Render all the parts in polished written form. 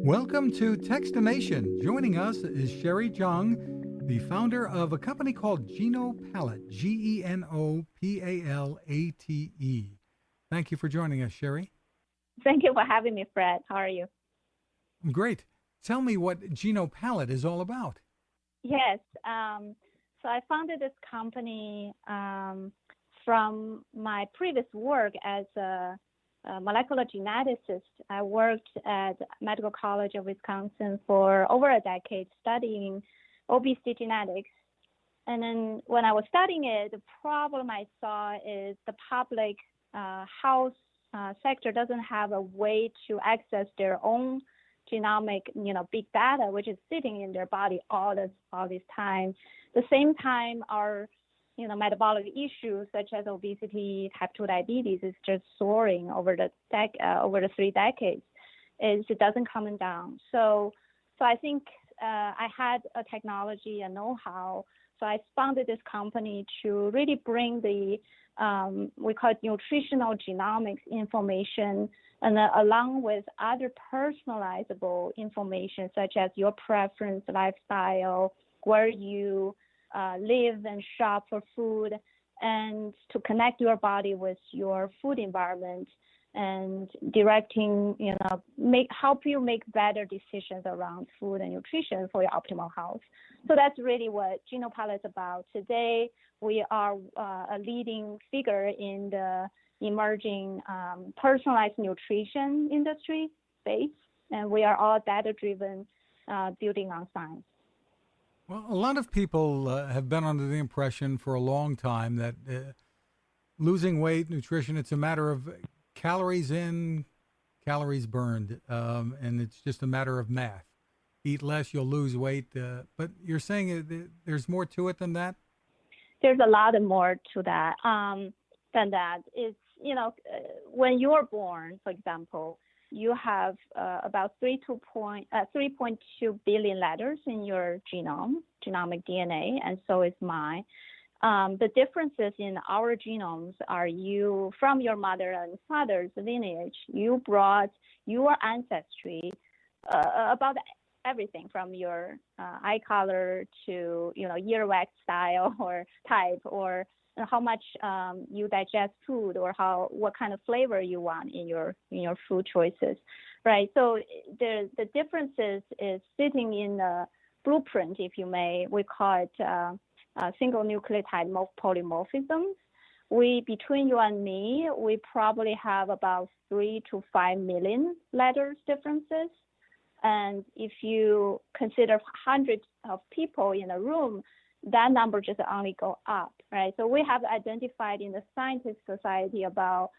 Welcome to Techstination. Joining us is Sherry Zhang, the founder of a company called GenoPalate, GenoPalate. Thank you for joining us, Sherry. Thank you for having me, Fred. How are you? Great. Tell me what GenoPalate is all about. Yes. So I founded this company from my previous work as a molecular geneticist. I worked at Medical College of Wisconsin for over a decade studying obesity genetics. And then when I was studying it, the problem I saw is the public health sector doesn't have a way to access their own genomic, big data, which is sitting in their body all this time. The same time, our, metabolic issues such as obesity, type 2 diabetes is just soaring over the 3 decades. It doesn't come down. So I think I had a technology and know-how. So I founded this company to really bring the we call it nutritional genomics information, and along with other personalizable information such as your preference, lifestyle, where you live and shop for food, and to connect your body with your food environment and directing, help you make better decisions around food and nutrition for your optimal health. So that's really what GenoPalate is about. Today, we are a leading figure in the emerging personalized nutrition industry space, and we are all data-driven, building on science. Well, a lot of people have been under the impression for a long time that losing weight, nutrition, it's a matter of calories in, calories burned, and it's just a matter of math. Eat less, you'll lose weight. But you're saying there's more to it than that? There's a lot more to that than that. It's, when you're born, for example, you have about 3.2 billion letters in your genomic DNA, and so is mine. The differences in our genomes are from your mother and father's lineage, you brought your ancestry about everything from your eye color to, earwax style or type, or how much you digest food, or what kind of flavor you want in your food choices, right? So the differences is sitting in the blueprint, if you may. We call it single nucleotide polymorphisms. Between you and me, we probably have about 3 to 5 million letters differences. And if you consider hundreds of people in a room, that number just only go up, right? So we have identified in the scientific society about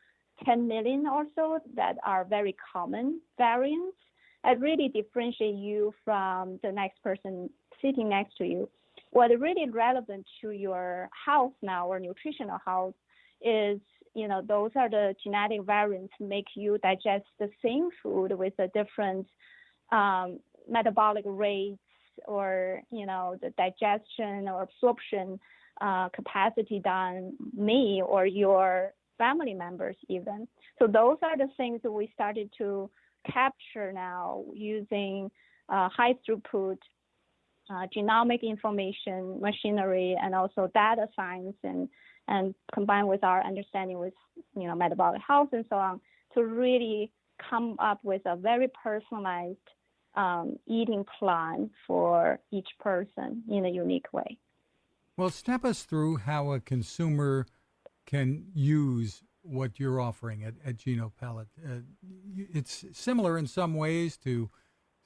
10 million or so that are very common variants that really differentiate you from the next person sitting next to you. What is really relevant to your health now, or nutritional health, is, those are the genetic variants make you digest the same food with a different metabolic rates, or, the digestion or absorption capacity than me or your family members even. So those are the things that we started to capture now using high throughput genomic information machinery, and also data science, and combined with our understanding with metabolic health and so on, to really come up with a very personalized eating plan for each person in a unique way. Well, step us through how a consumer can use what you're offering at GenoPalate. It's similar in some ways to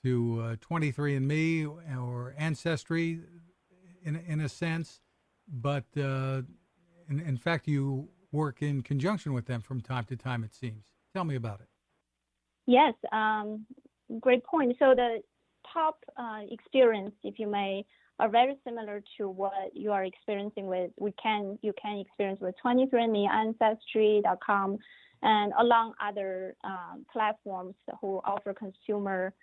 23andMe or Ancestry in a sense, but in fact you work in conjunction with them from time to time, it seems. Tell me about it. Yes, great point. So the top experience, if you may, are very similar to what you are experiencing with. You can experience with 23andMe, Ancestry.com, and along other platforms who offer consumer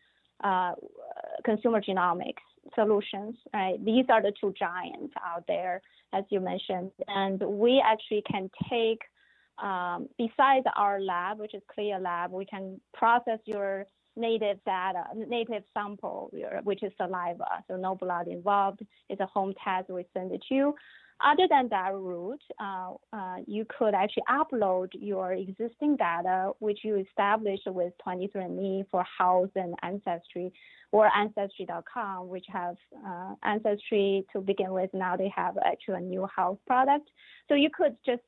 genomics solutions. Right? These are the two giants out there, as you mentioned, and we actually can take. Besides our lab, which is CLIA lab, we can process your native data, native sample, which is saliva, so no blood involved. It's a home test we send it to you. Other than that route, you could actually upload your existing data, which you established with 23andMe for health and ancestry, or Ancestry.com, which have Ancestry to begin with. Now they have actually a new health product. So you could just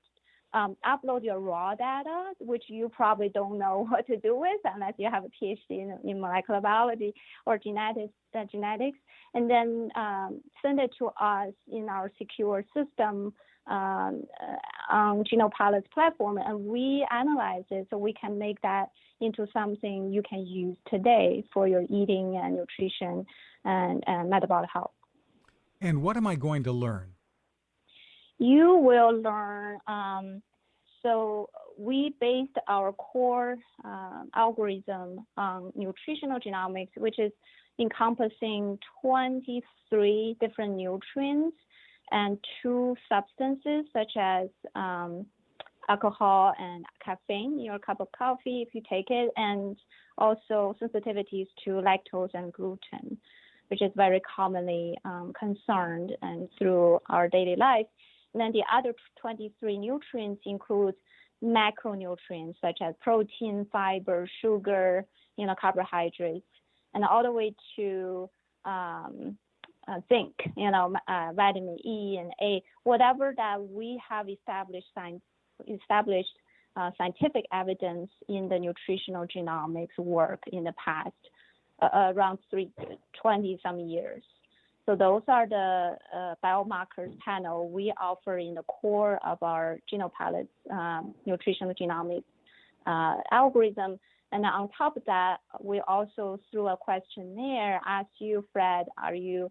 upload your raw data, which you probably don't know what to do with unless you have a PhD in molecular biology or genetics, and then send it to us in our secure system on GenoPalate's platform, and we analyze it so we can make that into something you can use today for your eating and nutrition and metabolic health. And what am I going to learn? You will learn. So we based our core algorithm on nutritional genomics, which is encompassing 23 different nutrients and 2 substances such as alcohol and caffeine in your cup of coffee if you take it, and also sensitivities to lactose and gluten, which is very commonly concerned and through our daily life. And then the other 23 nutrients include macronutrients such as protein, fiber, sugar, carbohydrates, and all the way to zinc, vitamin E and A, whatever that we have established scientific evidence in the nutritional genomics work in the past around 20 some years. So those are the biomarkers panel we offer in the core of our GenoPalate nutritional genomics algorithm. And on top of that, we also, through a questionnaire, ask you, Fred, are you,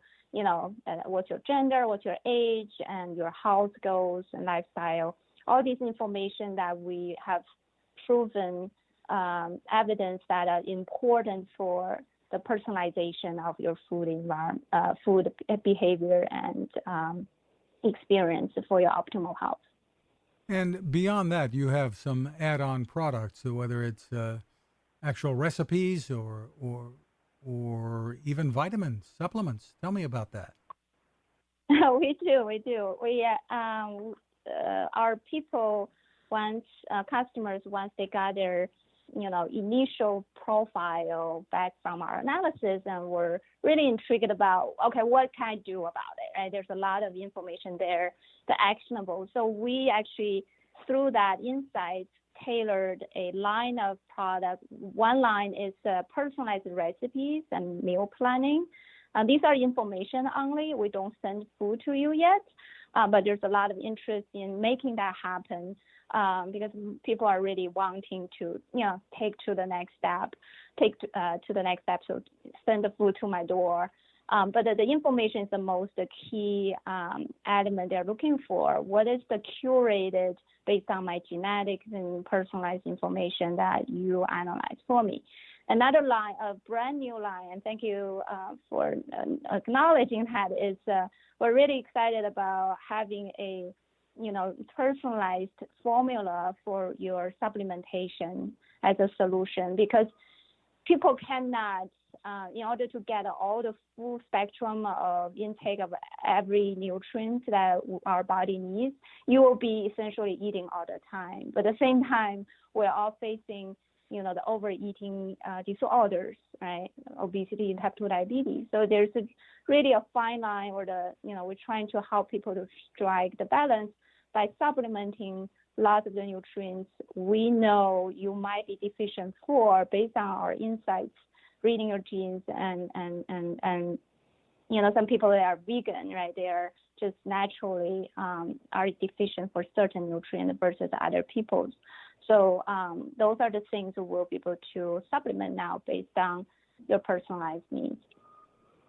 what's your gender, what's your age, and your health goals and lifestyle, all this information that we have proven evidence that are important for the personalization of your food environment, food behavior and experience for your optimal health. And beyond that, you have some add-on products, so whether it's actual recipes or even vitamins, supplements. Tell me about that. We do. We our people, customers, once they got their initial profile back from our analysis, and we're really intrigued about, okay, what can I do about it, right? There's a lot of information there, the actionable. So we actually, through that insight, tailored a line of products. One line is personalized recipes and meal planning. These are information only. We don't send food to you yet, but there's a lot of interest in making that happen because people are really wanting to, take to the next step, so send the food to my door. But the information is the most key element they're looking for. What is the curated based on my genetics and personalized information that you analyze for me? Another line, a brand new line, and thank you for acknowledging that, is we're really excited about having a personalized formula for your supplementation as a solution, because people cannot, in order to get all the full spectrum of intake of every nutrient that our body needs, you will be essentially eating all the time. But at the same time, we're all facing, the overeating disorders, right? Obesity and type 2 diabetes. So there's really a fine line where we're trying to help people to strike the balance by supplementing lots of the nutrients we know you might be deficient for based on our insights, reading your genes, and some people that are vegan, right? They are just naturally are deficient for certain nutrients versus other people's. So those are the things we'll be able to supplement now based on your personalized needs.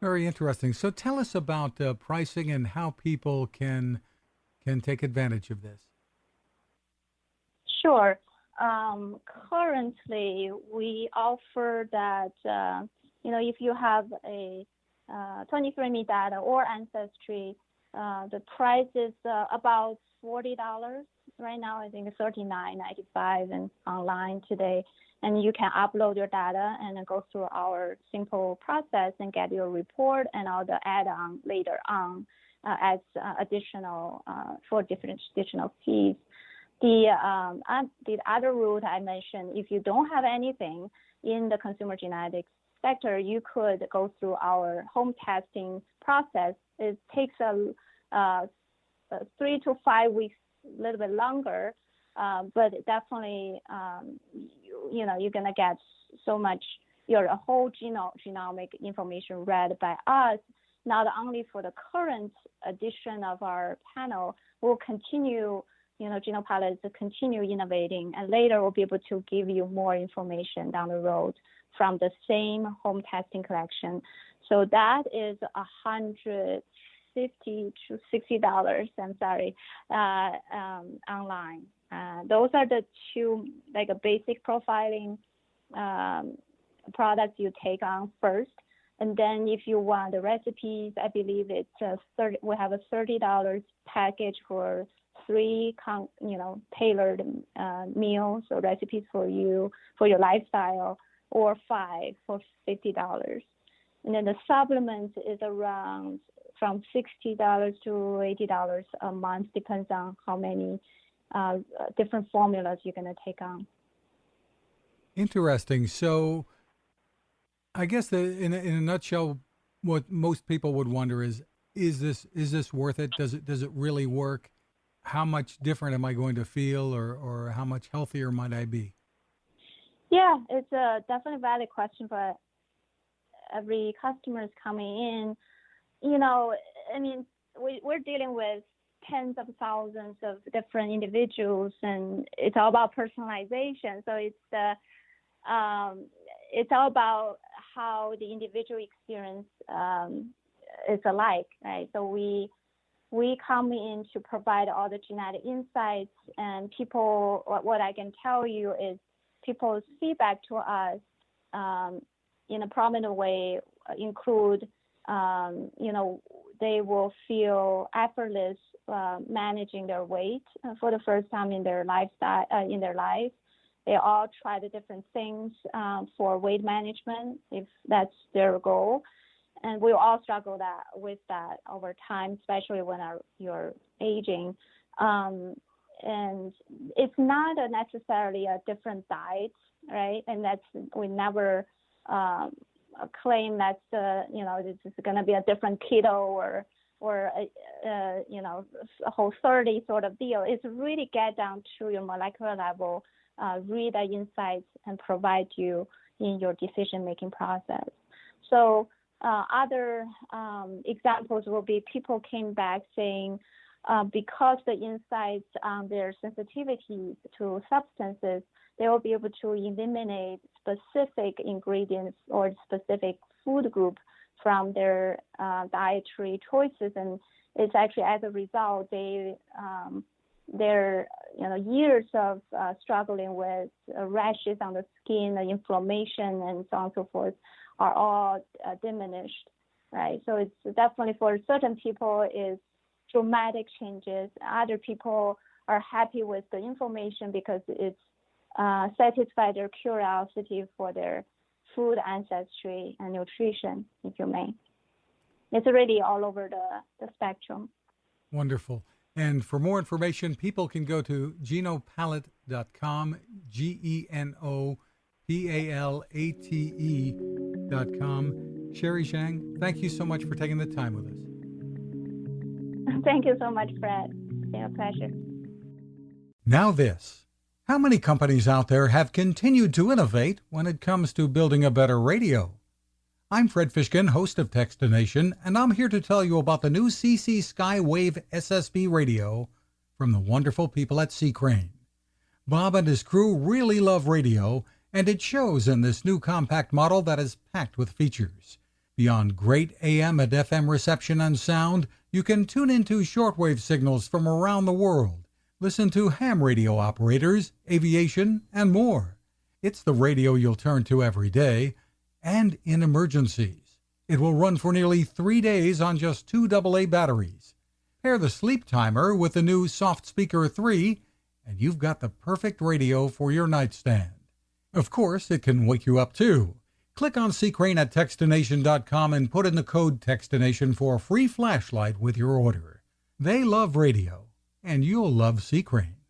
Very interesting. So tell us about pricing and how people can take advantage of this. Sure. Currently, we offer that, if you have a 23andMe data or Ancestry, the price is about $40 right now. I think it's $39.95 and online today. and you can upload your data and then go through our simple process and get your report and all the add-on later on as additional for different additional fees. The other route I mentioned, if you don't have anything in the consumer genetics sector, you could go through our home testing process. It takes 3 to 5 weeks, a little bit longer, but definitely, you're gonna get so much, your whole genomic information read by us. Not only for the current edition of our panel, we'll continue, GenoPalate to continue innovating, and later we'll be able to give you more information down the road from the same home testing collection. So that is $150 to $60. I'm sorry, online. Those are the two, like a basic profiling products you take on first. And then if you want the recipes, I believe it's we have a $30 package for 3 tailored meals or recipes for you, for your lifestyle, or 5 for $50. And then the supplement is around from $60 to $80 a month, depends on how many different formulas you're going to take on. Interesting. So I guess in a nutshell, what most people would wonder is this worth it? Does it really work? How much different am I going to feel, or how much healthier might I be? Yeah, it's a definitely valid question for every customer is coming in. We're dealing with tens of thousands of different individuals, and it's all about personalization. So it's all about how the individual experience is alike, right? So we come in to provide all the genetic insights, and people, what I can tell you is people's feedback to us in a prominent way include, they will feel effortless managing their weight for the first time in their lifestyle, in their life. They all try the different things for weight management, if that's their goal. And we all struggle with that over time, especially when you're aging. And it's not necessarily a different diet, right? And we never claim that's this is going to be a different keto or a whole 30 sort of deal. It's really get down to your molecular level, read the insights, and provide you in your decision-making process. So other examples will be people came back saying, because the insights on their sensitivity to substances, they will be able to eliminate specific ingredients or specific food group from their dietary choices. And it's actually, as a result, their years of struggling with rashes on the skin, the inflammation, and so on and so forth are all diminished, right? So it's definitely, for certain people, is dramatic changes. Other people are happy with the information because it's satisfied their curiosity for their food ancestry and nutrition, if you may. It's really all over the spectrum. Wonderful. And for more information, people can go to GenoPalate.com, GenoPalate.com. Sherry Zhang, thank you so much for taking the time with us. Thank you so much, Fred. It's been a pleasure. Now this. How many companies out there have continued to innovate when it comes to building a better radio? I'm Fred Fishkin, host of Techstination, and I'm here to tell you about the new CC Skywave SSB radio from the wonderful people at C. Crane. Bob and his crew really love radio, and it shows in this new compact model that is packed with features. Beyond great AM and FM reception and sound, you can tune into shortwave signals from around the world, listen to ham radio operators, aviation, and more. It's the radio you'll turn to every day, and in emergencies. It will run for nearly 3 days on just 2 AA batteries. Pair the sleep timer with the new Soft Speaker 3, and you've got the perfect radio for your nightstand. Of course, it can wake you up too. Click on Crane at Techstination.com and put in the code Techstination for a free flashlight with your order. They love radio, and you'll love Crane.